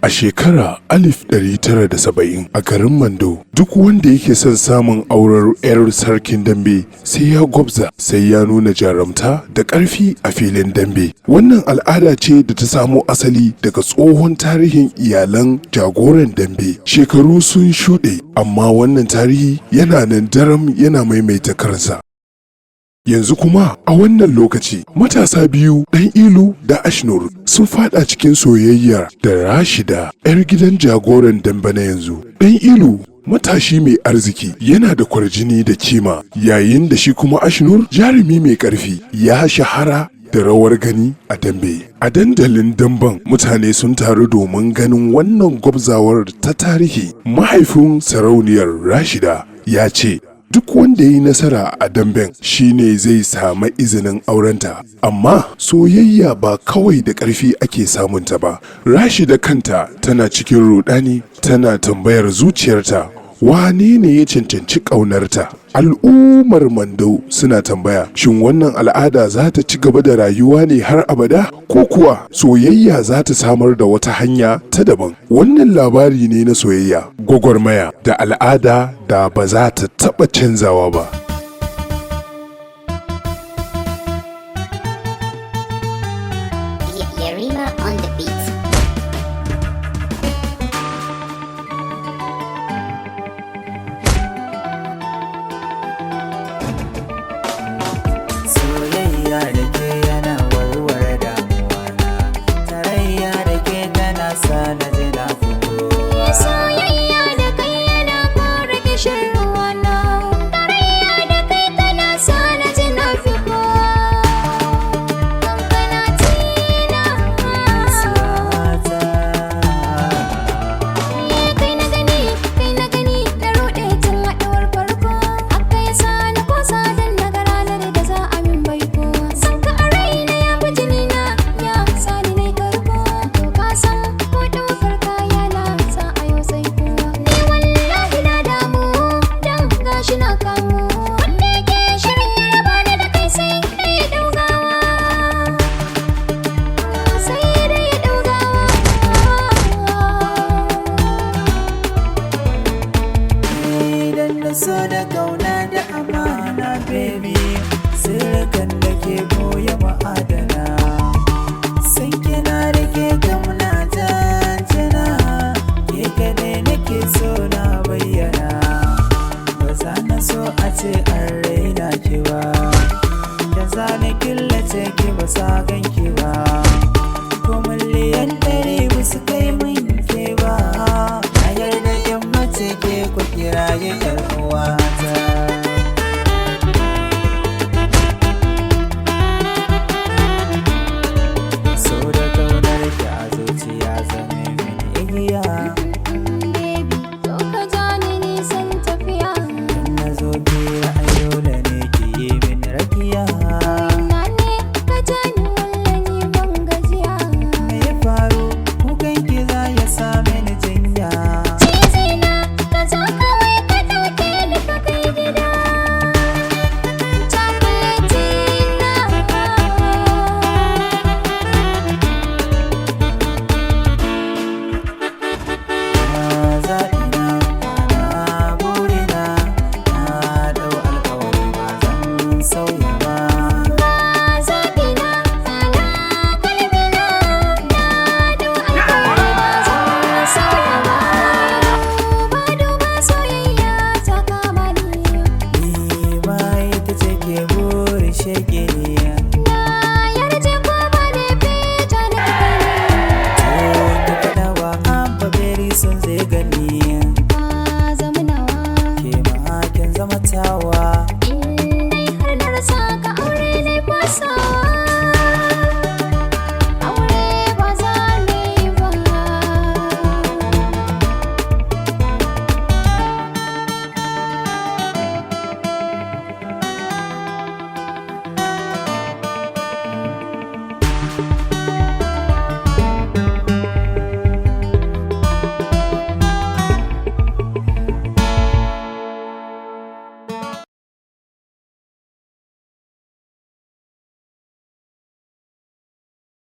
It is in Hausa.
A shekara 1970 a garin Mando, duk wanda yake son samun aurar 'yar sarkin dambe sai ya gwabza, sai ya nuna jarumta da ƙarfi a filin dambe. Wannan al'ada ce da ta samo asali daga tsohon tarihin iyalan jagoran dambe. Shekaru sun shuɗe, amma wannan tarihi yana nan daram yana maimaita kansa. Yanzu kuma a wannan lokaci matasa biyu ɗan Ilu da Ashnur sun fada cikin soyayya da Rashida 'yar gidan jagoran dambe na yanzu. Ɗan Ilu matashi mai arziki yana da kwarjini da kima, yayin da shi kuma Ashnur jarumi mai ƙarfi ya shahara da rawar gani a dambe. A dandalin damben mutane sun taru domin ganin wannan gwabzawar ta tarihi. Mahaifin sarauniyar Rashida ya ce duk wanda ya yi nasara a damben shine zai samu izinin aurenta, amma soyayya ba kawai da ƙarfi ake samunta ba. Rashida kanta tana cikin rudani, tana tambayar zuciyarta wane ne ya cancanci ƙaunarta. Al'ummar Mando suna tambaya shin wannan al'ada za ta ci gaba da rayuwa ne har abada, ko kuwa soyayya za ta samar da wata hanya ta daban. Wannan labari ne na soyayya, gwagwarmaya da al'ada da ba za ta taɓa canzawa ba. Soyayya da ke yana warware damuwa na, tarayya da ke tana sa na ji na fi kowa. Soyayya da kai yana kore kishin ruwa na, tarayya da kai tana sa na ji na fi kowa. Kankana tina Sata kai na gani na ruɗe tun haɗuwar farko. Haka ya sa ni kosa don na ga ranar da za a min baiko. San ka a raina ya fi jini na, ya sa ni na yi karko. To ka san ko ɗaukar kaya na sa a yau sai kowa. Ni wallahi na damu don gashi na kamu. Wanda yake shirin ya raba ni da kai sai dai ya ɗau gawa. Sai dai ya ɗau gawa. idan na so da kauna da amana baby, sirrikan da ke boye ma'adana. San kina da ke kauna tantana, ke kaɗai nake so na bayyana. Ba za na so a ce an raina ki ba, da za na killace ki ba sa ganki ba. Ko miliyan 100 ba su kai min ke ba, a yarda in mace ke ku kiraye 'yar uwata. So da kaunar ki a zuciya zame mini igiya.